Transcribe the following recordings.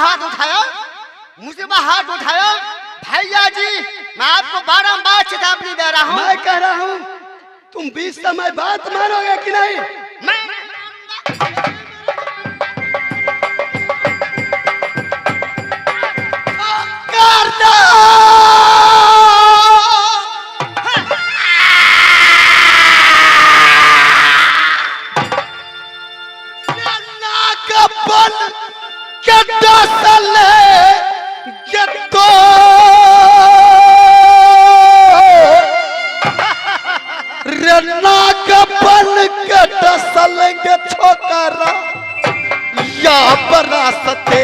हाथ उठाया, मुझे हाथ उठाया। भैया जी, मैं आपको बारंबार चेतावनी दे रहा हूँ। मैं कह रहा हूँ तुम 20 समय बात मानोगे कि नहीं? मैं छोकरा या बरासते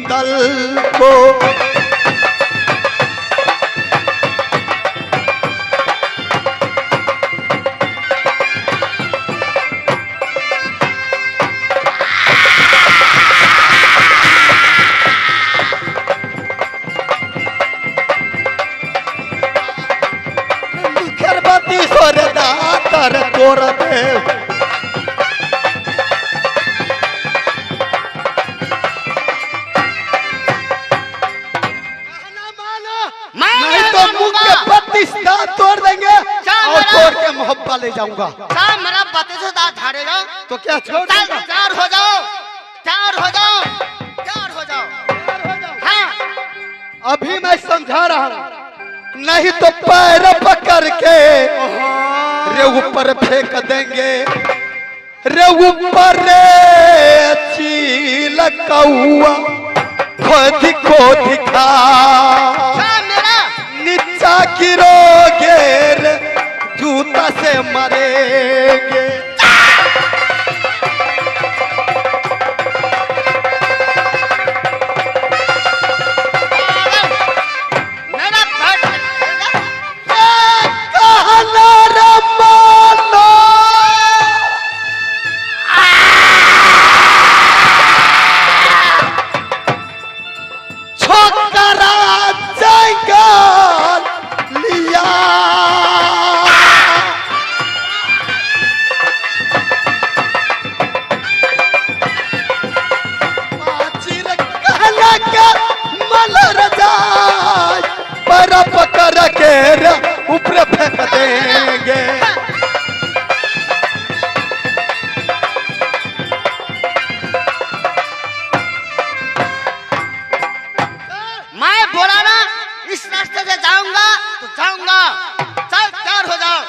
दल को खरबती सोर दातर तोर देव तोड़ देंगे और तोड़ के मोहब्बत ले जाऊंगा। मेरा पति से दांत झाड़ेगा तो क्या छोड़ दूंगा? तैयार हो जाओ, तैयार हो जाओ, तैयार हो जाओ। हाँ, अभी मैं समझा रहा हूँ, नहीं तो पैर पकड़ के रे ऊपर फेंक देंगे, रे ऊपर चील कौआ खोदी को दिखा नीचा गिरोगे जूता से मरेंगे। मेरा कहना रे मानो छोकरा जंगल लिया पाचिर कहला के मलर जाए पर पकड़ के ऊपर फेंक देंगे। मैं बोला ना इस रास्ते से जाऊंगा तो जाऊंगा। चल तैयार हो जाओ।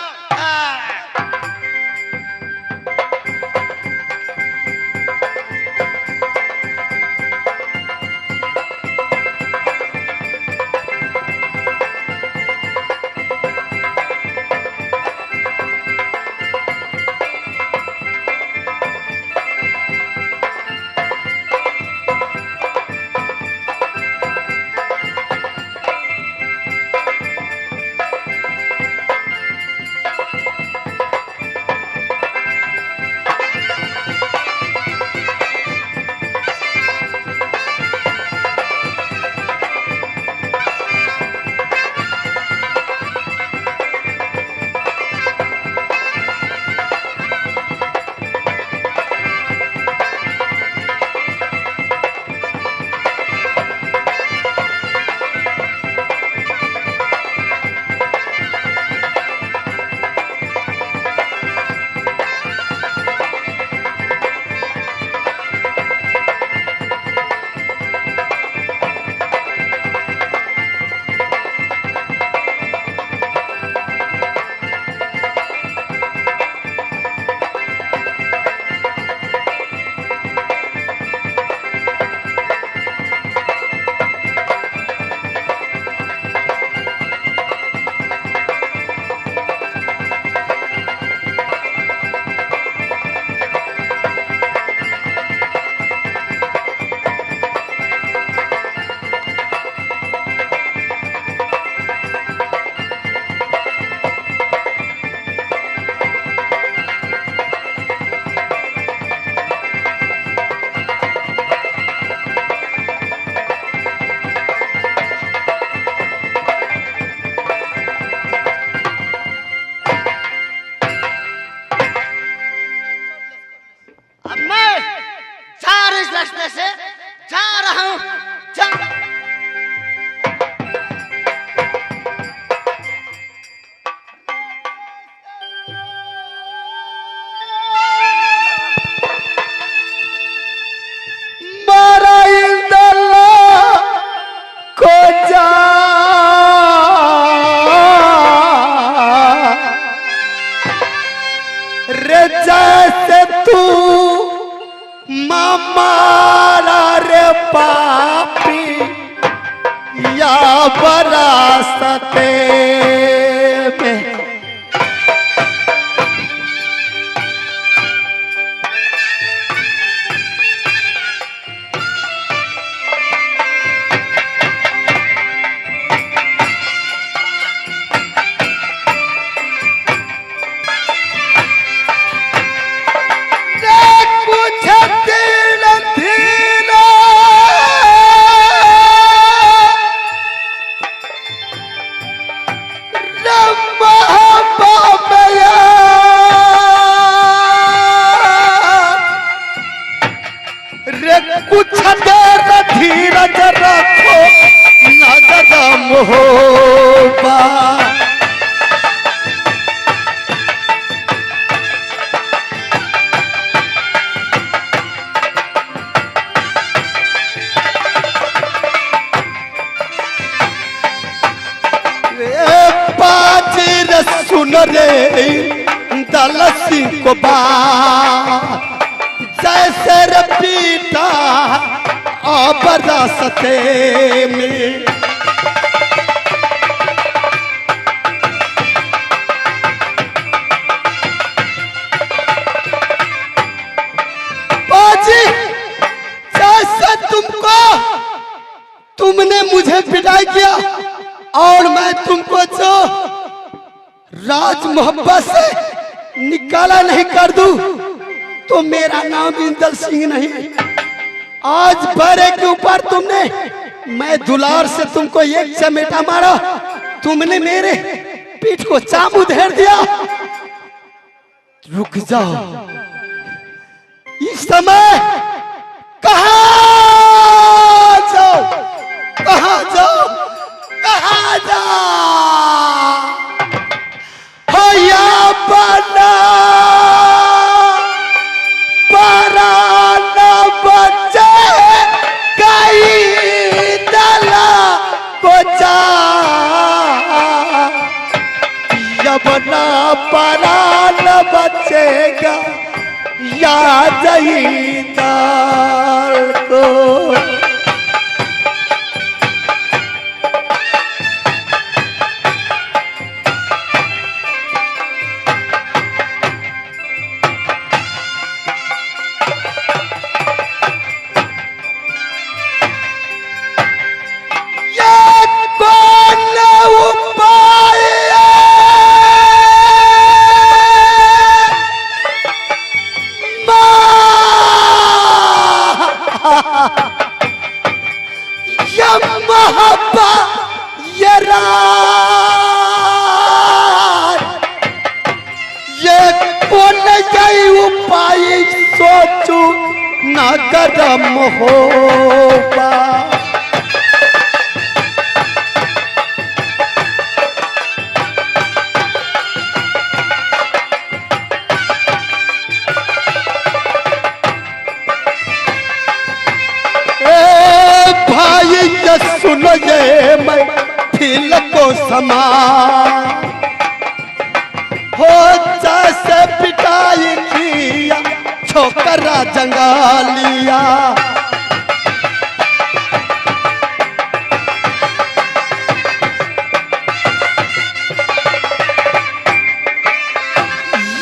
बरासते में। कुछ देर धीरज रखो नजर मोहबा। बाजीर सुन रे दल सिंह को बात जैसे पीटा बरासते में। बाजी जैसे तुमने मुझे पिटाई किया और मैं तुमको जो राज मोहब्बत से निकाला नहीं कर दूं तो मेरा नाम इंदल सिंह नहीं। आज बड़े के ऊपर तुमने, मैं दुलार से तुमको एक चमेटा मारा, तुमने मेरे पीठ को चाबू धेर दिया। रुक जाओ, इस समय कहाँ जाओ, कहाँ जाओ, कहाँ जाओ हो या बना पराना बचे कई दला को जा यबना पराना बचेगा या जहीदार को। सोचू न करम होबा। भाई ये सुनो ये मैं फिल को समा हो जैसे पिटाई किया छोकरा जंगालिया।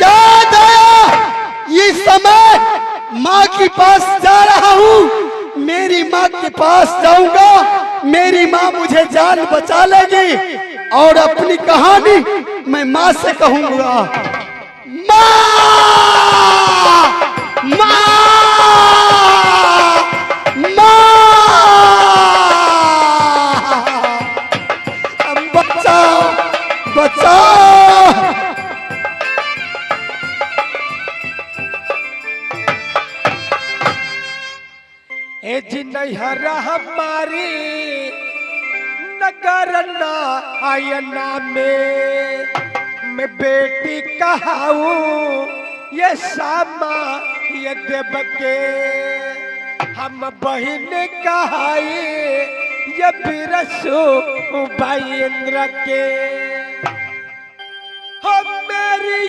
याद आया इस समय माँ के पास जा रहा हूँ, मेरी माँ के पास जाऊंगा, मेरी माँ मुझे जान बचा लेगी और अपनी कहानी मैं माँ से कहूंगा। माँ माँ माँ बचाओ बचाओ। ए जी नैहरा हमारी नगर ना आयना में मैं बेटी कहाऊं ये सामा ये देव के। हम बहन कहाई ये बिरसु भाई इंद्र के। हम मेरी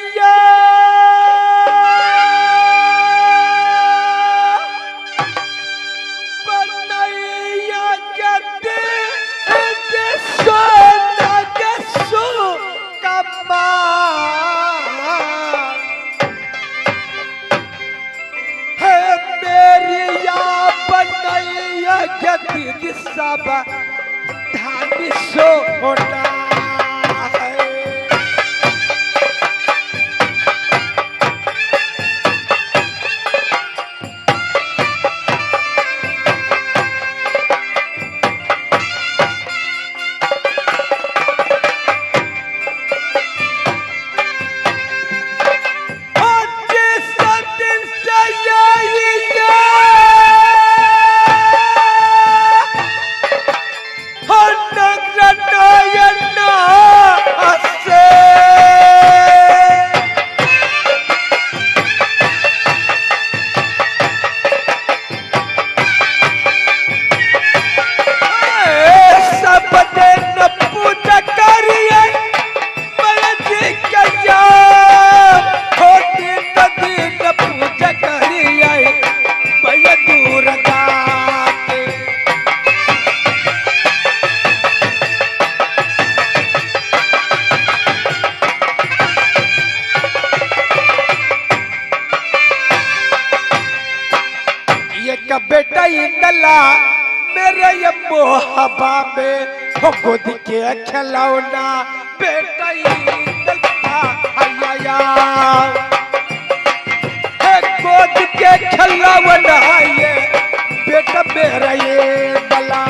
बनैया के दीदी सब धानी सोना है। बेटा इंदला मेरे ये मोहब्बा में हो गोद के खिलौना बेटा इंदला आया है गोद के खिलौना ये बेटा मेरा ये इंदला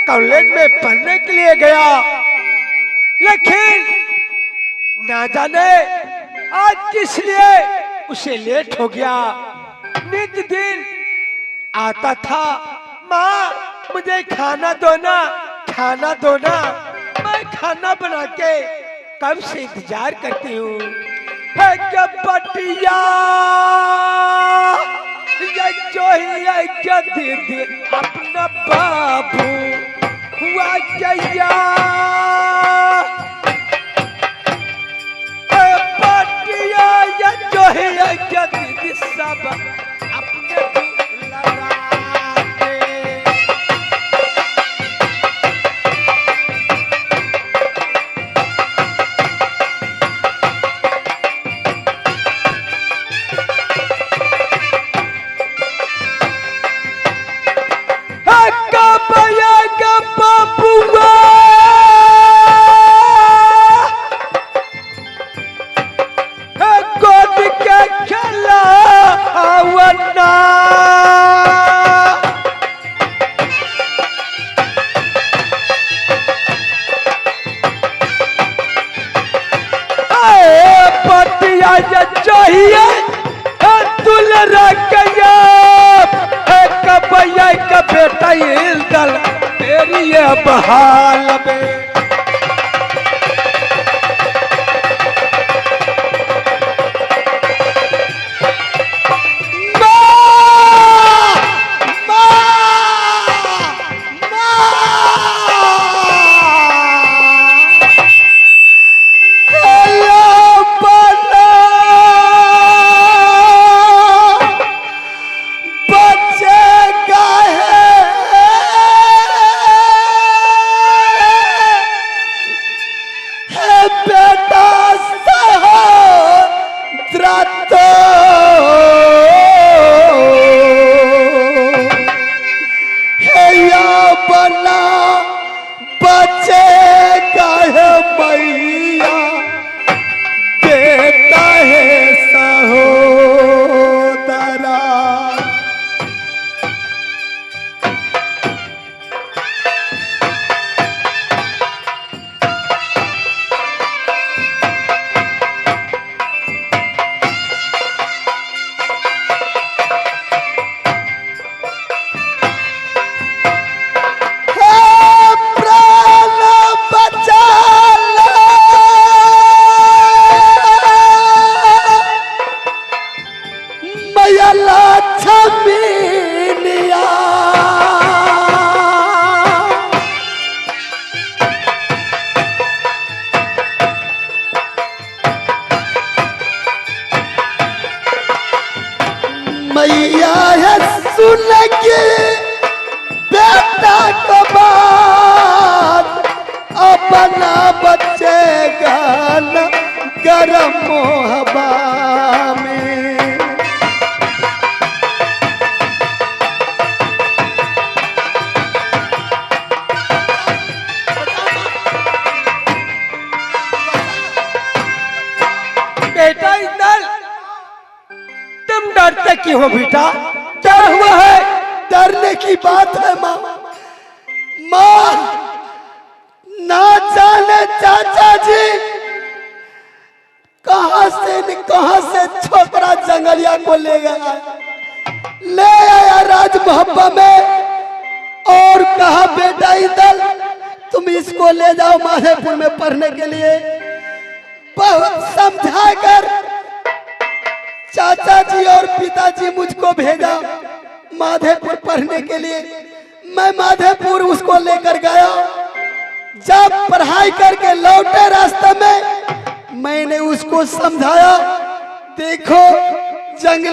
कॉलेज में पढ़ने के लिए गया, लेकिन ना जाने आज किस लिए उसे लेट हो गया। नित दिन आता था, माँ मुझे खाना दो ना, खाना दो ना। मैं खाना बना के कब से इंतजार करती हूँ। है क्या पटिया ये जो ही क्या दीदी अपना बाबू हुआ क्या पटिया ये जो ही क्या दीदी सब अपने लड़ाते। चाहिए दुलरा गया कबैया का बेटा दल तेरी बहाल में। छमीनिया मैया है सुन के बेटा को बात अपना बच्चे गाना गरम मोहब्बा में बेटा इंदल, तुम डरते क्यों हो बेटा? क्या हुआ है? डरने की बात है माँ। माँ ना जाने चाचा जी कहां से छोकरा जंगलिया को ले गया, ले आया राज मोहब्बा में और कहा बेटा इंदल तुम इसको ले जाओ माधेपुर में पढ़ने के लिए। बहुत समझा कर चाचा जी और पिताजी मुझको भेजा माधेपुर पढ़ने के लिए। मैं माधेपुर उसको लेकर गया। जब पढ़ाई करके लौटे रास्ते में मैंने उसको समझाया, देखो जंगल